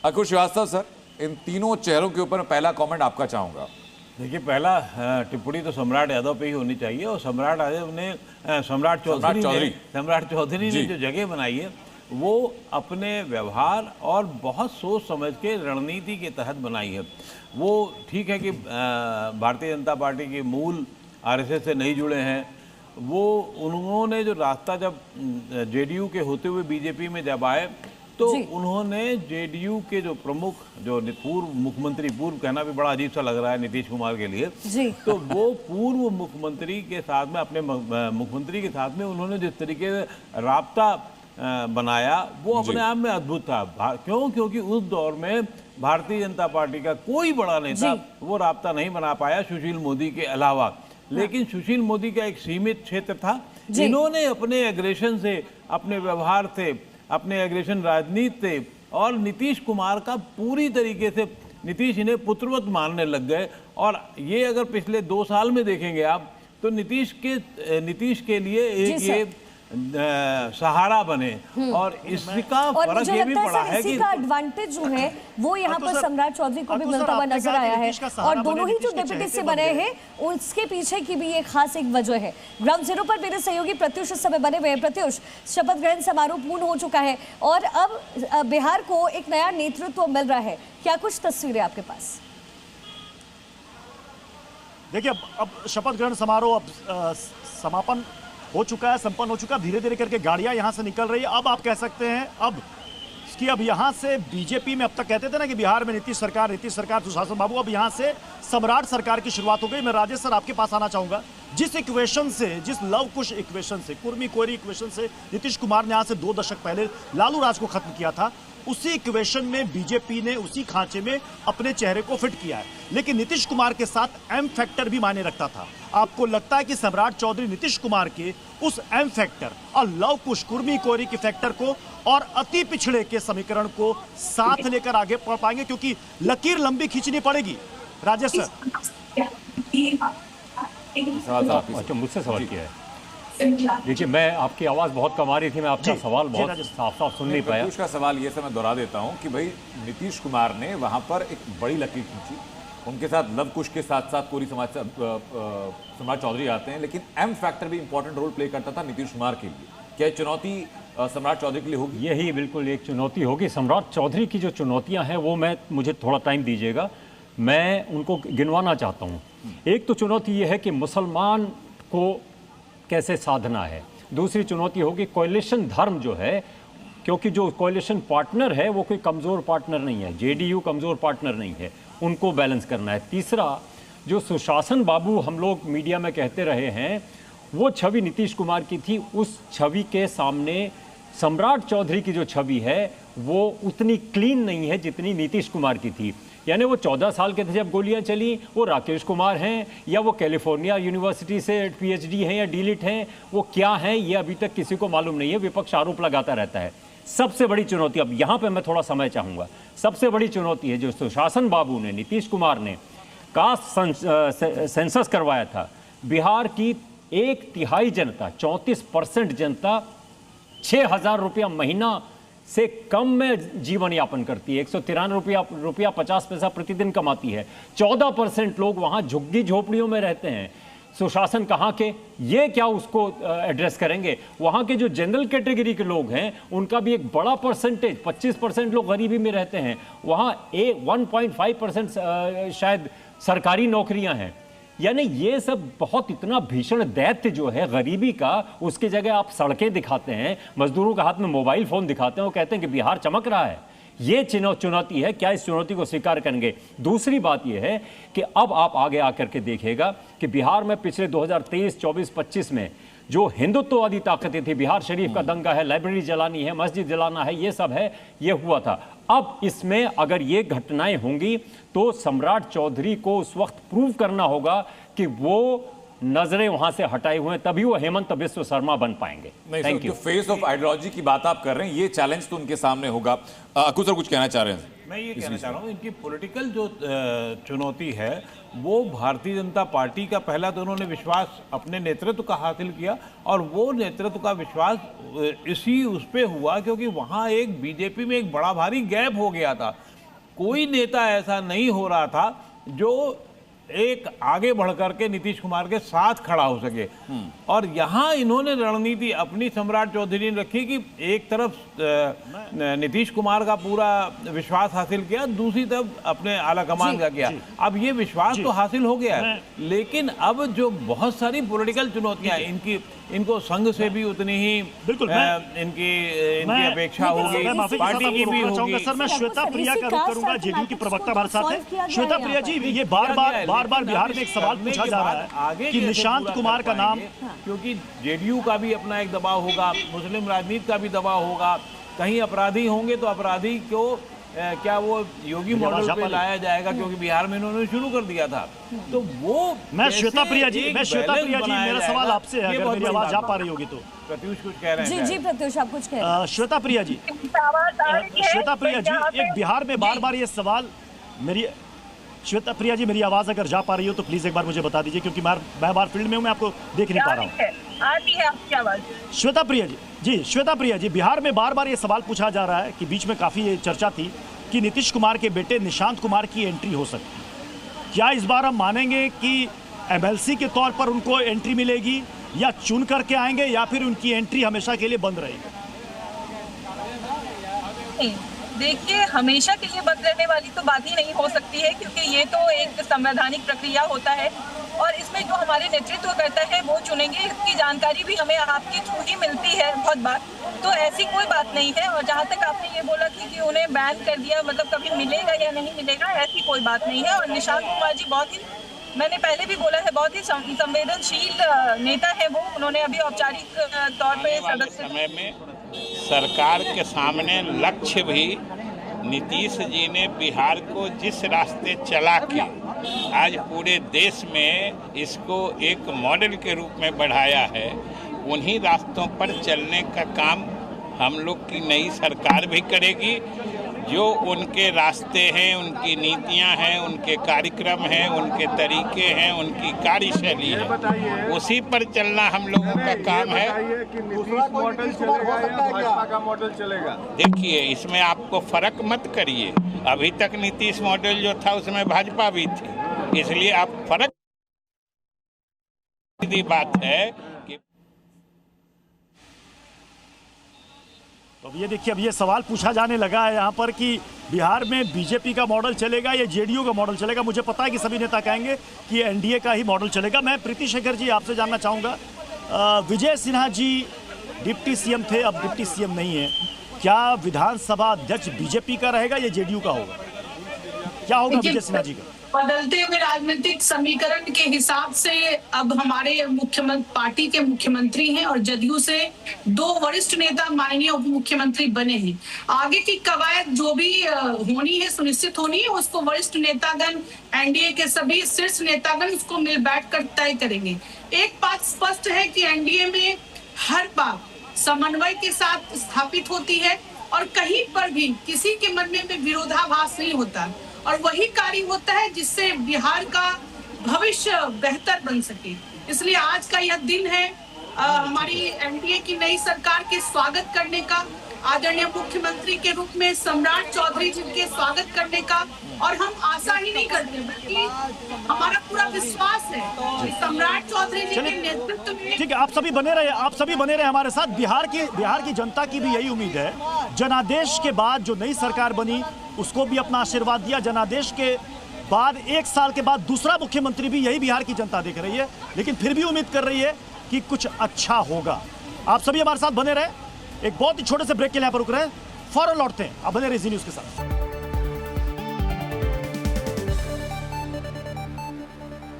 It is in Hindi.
अंकुश श्रीवास्तव सर, इन तीनों चेहरों के ऊपर पहला कमेंट आपका चाहूंगा। देखिए, पहला टिप्पणी तो सम्राट यादव पे ही होनी चाहिए, और सम्राट यादव ने सम्राट चौधरी ने जो जगह बनाई है वो अपने व्यवहार और बहुत सोच समझ के रणनीति के तहत बनाई है। वो ठीक है कि भारतीय जनता पार्टी के मूल आरएसएस से नहीं जुड़े हैं, वो उन्होंने जो रास्ता जब जेडीयू के होते हुए बीजेपी में जब आए तो उन्होंने जेडीयू के जो प्रमुख, जो पूर्व मुख्यमंत्री, पूर्व कहना भी बड़ा अजीब सा लग रहा है नीतीश कुमार के लिए, तो वो पूर्व मुख्यमंत्री के साथ में, अपने मुख्यमंत्री के साथ में उन्होंने जिस तरीके से राब्ता बनाया वो अपने आप में अद्भुत था। क्योंकि उस दौर में भारतीय जनता पार्टी का कोई बड़ा नेता वो राब्ता नहीं बना पाया सुशील मोदी के अलावा। लेकिन सुशील मोदी का एक सीमित क्षेत्र था, इन्होंने अपने एग्रेशन से, अपने व्यवहार से, अपने एग्रेशन राजनीति से, और नीतीश कुमार का पूरी तरीके से नीतीश इन्हें पुत्रवत मानने लग गए। और ये अगर पिछले 2 साल में देखेंगे आप तो नीतीश के लिए एक ये सहारा बने, और इसका फर्क ये भी पड़ा है कि इसका एडवांटेज जो है वो यहाँ पर सम्राट चौधरी को भी मिलता हुआ नजर आया है। और दोनों ही जो डिप्टी से बने हैं उसके पीछे की भी एक खास एक वजह है। ग्राउंड जीरो पर मेरे सहयोगी प्रत्युष इस समय बने हुए हैं। प्रत्युष, शपथ ग्रहण समारोह पूर्ण हो चुका है और अब बिहार को एक नया नेतृत्व मिल रहा है, क्या कुछ तस्वीरें आपके पास? देखिए, अब शपथ ग्रहण समारोह अब समापन हो चुका है, संपन्न हो चुका है। धीरे धीरे करके गाड़ियां यहां से निकल रही है। अब आप कह सकते हैं अब यहां से बीजेपी में, अब तक कहते थे ना कि बिहार में नीतीश सरकार सुशासन बाबू, अब यहां से सम्राट सरकार की शुरुआत हो गई। मैं राजेश सर आपके पास आना चाहूंगा। जिस इक्वेशन से, जिस लव कुश इक्वेशन से, कुर्मी कोयरी इक्वेशन से नीतीश कुमार ने यहां से 2 दशक पहले लालू राज को खत्म किया था, उसी इक्वेशन में बीजेपी ने उसी खांचे में अपने चेहरे को फिट किया है। लेकिन नीतीश कुमार के साथ एम फैक्टर भी मायने रखता था। आपको लगता है कि सम्राट चौधरी नीतीश कुमार के उस एम फैक्टर और लव कुश, कुर्मी कोयरी के फैक्टर को और अति पिछड़े के समीकरण को साथ लेकर आगे बढ़ पाएंगे? क्योंकि लकीर लंबी खींचनी पड़ेगी। राजेश सर, अच्छा, मुझसे सवाल किया है। देखिए, मैं आपकी आवाज़ बहुत कम आ रही थी, मैं आपका सवाल बहुत साफ साफ सुन नहीं पाया। उसका सवाल ये से मैं दोहरा देता हूँ कि भाई नीतीश कुमार ने वहाँ पर एक बड़ी लकीर खींची, उनके साथ लव कुश के साथ साथ कोरी समाज सम्राट चौधरी आते हैं, लेकिन एम फैक्टर भी इंपॉर्टेंट रोल प्ले करता था नीतीश कुमार के लिए। क्या चुनौती सम्राट चौधरी के लिए होगी? यही बिल्कुल एक चुनौती होगी। सम्राट चौधरी की जो चुनौतियाँ हैं वो मुझे थोड़ा टाइम दीजिएगा, मैं उनको गिनवाना चाहता हूँ। एक तो चुनौती ये है कि मुसलमान को कैसे साधना है। दूसरी चुनौती होगी कोalition धर्म जो है, क्योंकि जो कोalition पार्टनर है वो कोई कमज़ोर पार्टनर नहीं है, जेडीयू कमज़ोर पार्टनर नहीं है, उनको बैलेंस करना है। तीसरा, जो सुशासन बाबू हम लोग मीडिया में कहते रहे हैं, वो छवि नीतीश कुमार की थी, उस छवि के सामने सम्राट चौधरी की जो छवि है वो उतनी क्लीन नहीं है जितनी नीतीश कुमार की थी। यानी वो 14 साल के थे जब गोलियां चली, वो राकेश कुमार हैं या वो कैलिफोर्निया यूनिवर्सिटी से पीएचडी हैं या डीलिट हैं, वो क्या हैं ये अभी तक किसी को मालूम नहीं है। विपक्ष आरोप लगाता रहता है। सबसे बड़ी चुनौती, अब यहाँ पे मैं थोड़ा समय चाहूँगा, सबसे बड़ी चुनौती है जो सुशासन बाबू ने, नीतीश कुमार ने कास्ट सेंसस करवाया था। बिहार की 1/3 जनता, 34% जनता 6,000 रुपया महीना से कम में जीवन यापन करती है। 193 रुपया 50 पैसा प्रतिदिन कमाती है। 14% लोग वहाँ झुग्गी झोपड़ियों में रहते हैं। सुशासन कहाँ के, ये क्या उसको एड्रेस करेंगे? वहाँ के जो जनरल कैटेगरी के लोग हैं उनका भी एक बड़ा परसेंटेज, 25% लोग गरीबी में रहते हैं। वहाँ 1.5% शायद सरकारी नौकरियाँ हैं। यानी ये सब बहुत इतना भीषण दैत्य जो है गरीबी का, उसकी जगह आप सड़कें दिखाते हैं, मजदूरों के हाथ में मोबाइल फ़ोन दिखाते हैं, वो कहते हैं कि बिहार चमक रहा है। ये चुनौती है, क्या इस चुनौती को स्वीकार करेंगे? दूसरी बात यह है कि अब आप आगे आकर के देखिएगा कि बिहार में पिछले 2023, 24, 25 में जो हिंदुत्ववादी ताकतें थी, बिहार शरीफ का दंगा है, लाइब्रेरी जलानी है, मस्जिद जलाना है, ये सब है, ये हुआ था। अब इसमें अगर ये घटनाएं होंगी तो सम्राट चौधरी को उस वक्त प्रूव करना होगा कि वो नजरें वहां से हटाए हुए हैं, तभी वो हेमंत बिस्व शर्मा बन पाएंगे। Thank you. Face of ideology की बात आप कर रहे हैं, ये चैलेंज तो उनके सामने होगा। अकुल सर कुछ कहना चाह रहे हैं? मैं ये कहना चाह रहा हूँ, इनकी पॉलिटिकल जो चुनौती है वो भारतीय जनता पार्टी का, पहला तो उन्होंने विश्वास अपने नेतृत्व का हासिल किया, और वो नेतृत्व का विश्वास इसी उस पे हुआ क्योंकि वहाँ एक बीजेपी में एक बड़ा भारी गैप हो गया था। कोई नेता ऐसा नहीं हो रहा था जो एक आगे बढ़ करके नीतीश कुमार के साथ खड़ा हो सके। और यहाँ इन्होंने रणनीति अपनी सम्राट चौधरी ने रखी कि एक तरफ नीतीश कुमार का पूरा विश्वास हासिल किया, दूसरी तरफ अपने आला कमान का किया। अब ये विश्वास तो हासिल हो गया है, लेकिन अब जो बहुत सारी पॉलिटिकल चुनौतियां इनको संघ से भी उतनी ही इनकी अपेक्षा होगी, पार्टी की भी होगी। सर मैं श्वेता प्रिया का रुख करूंगा, जेडीयू की प्रवक्ता हमारे साथ है। श्वेता प्रिया जी, ये बार बार बिहार में एक सवाल पूछा जा रहा है कि निशांत कुमार का नाम, क्योंकि जेडीयू का भी अपना एक दबाव होगा, मुस्लिम राजनीति का भी दबाव होगा, कहीं अपराधी होंगे तो अपराधी को क्या वो योगी मॉडल पे लाया जाएगा, क्योंकि बिहार में इन्होंने शुरू कर दिया था। तो वो मैं श्वेता प्रिया जी मेरा सवाल आपसे है, अगर मेरी आवाज जा पा रही होगी तो। प्रत्युष कुछ कह रहे हैं? जी प्रत्युष आप कुछ कह रहे हैं? श्वेता प्रिया जी, एक बिहार में बार ये सवाल, श्वेता प्रिया जी मेरी आवाज अगर जा पा रही हो तो प्लीज एक बार मुझे बता दीजिए, क्योंकि मैं बार फील्ड में हूं, मैं आपको देख नहीं पा रहा हूं। आती है आपकी आवाज। श्वेता प्रिया जी, बिहार में बार ये सवाल पूछा जा रहा है कि बीच में काफी ये चर्चा थी कि नीतीश कुमार के बेटे निशांत कुमार की एंट्री हो सकती है। क्या इस बार हम मानेंगे कि एमएलसी के तौर पर उनको एंट्री मिलेगी, या चुन करके आएंगे, या फिर उनकी एंट्री हमेशा के लिए बंद रहेगी? देखिए, हमेशा के लिए बंद रहने वाली तो बात ही नहीं हो सकती है, क्योंकि ये तो एक संवैधानिक प्रक्रिया होता है और इसमें जो हमारे नेतृत्व करता है वो चुनेंगे। इसकी जानकारी भी हमें आपके थ्रू ही मिलती है बहुत बार, तो ऐसी कोई बात नहीं है। और जहाँ तक आपने ये बोला कि उन्हें बैन कर दिया, मतलब कभी मिलेगा या नहीं मिलेगा, ऐसी कोई बात नहीं है। और निशांत कुमार जी बहुत ही, मैंने पहले भी बोला है, बहुत ही संवेदनशील नेता है वो। उन्होंने अभी औपचारिक तौर पर सदस्य समय में सरकार के सामने लक्ष्य भी नीतीश जी ने बिहार को जिस रास्ते चला के आज पूरे देश में इसको एक मॉडल के रूप में बढ़ाया है, उन्हीं रास्तों पर चलने का काम हम लोग की नई सरकार भी करेगी। जो उनके रास्ते हैं, उनकी नीतियां हैं, उनके कार्यक्रम हैं, उनके तरीके हैं, उनकी कार्यशैली है, उसी पर चलना हम लोगों का काम है। मॉडल चलेगा या भाजपा का मॉडल चलेगा? देखिए, इसमें आपको फर्क मत करिए। अभी तक नीतीश मॉडल जो था उसमें भाजपा भी थी, इसलिए आप फर्क, सीधी बात है कि अब ये देखिए, अब ये सवाल पूछा जाने लगा है यहाँ पर कि बिहार में बीजेपी का मॉडल चलेगा या जेडीयू का मॉडल चलेगा। मुझे पता है कि सभी नेता कहेंगे कि एनडीए का ही मॉडल चलेगा। मैं प्रीति शेखर जी आपसे जानना चाहूँगा, विजय सिन्हा जी डिप्टी सीएम थे, अब डिप्टी सीएम नहीं है, क्या विधानसभा अध्यक्ष बीजेपी का रहेगा या जेडीयू का होगा? क्या होगा विजय सिन्हा जी का? बदलते हुए राजनीतिक समीकरण के हिसाब से अब हमारे मुख्यमंत्री, पार्टी के मुख्यमंत्री हैं और जदयू से 2 वरिष्ठ नेता माननीय उप मुख्यमंत्री बने हैं। आगे की कवायद जो भी होनी है, सुनिश्चित होनी है, उसको वरिष्ठ नेतागण, एनडीए के सभी शीर्ष नेतागण उसको मिल बैठ कर तय करेंगे। एक बात स्पष्ट है कि एनडीए में हर बात समन्वय के साथ स्थापित होती है और कहीं पर भी किसी के मन में विरोधाभास नहीं होता, और वही कार्य होता है जिससे बिहार का भविष्य बेहतर बन सके। इसलिए आज का यह दिन है हमारी एनडीए की नई सरकार के स्वागत करने का, आदरणीय मुख्यमंत्री के रूप में सम्राट चौधरी जी के स्वागत करने का। और हम आशा ही नहीं करते, बल्कि हमारा पूरा विश्वास है कि सम्राट चौधरी जी के नेतृत्व में। ठीक है, आप सभी बने रहे हमारे साथ। बिहार की जनता की भी यही उम्मीद है। जनादेश के बाद जो नई सरकार बनी उसको भी अपना आशीर्वाद दिया। जनादेश के बाद 1 साल के बाद दूसरा मुख्यमंत्री भी यही बिहार की जनता देख रही है, लेकिन फिर भी उम्मीद कर रही है कि कुछ अच्छा होगा। आप सभी हमारे साथ बने रहे। एक बहुत ही छोटे से ब्रेक के लिए यहाँ पर रुक रहे हैं, फौरन लौटते हैं। आप बने रहे जी न्यूज़ के साथ।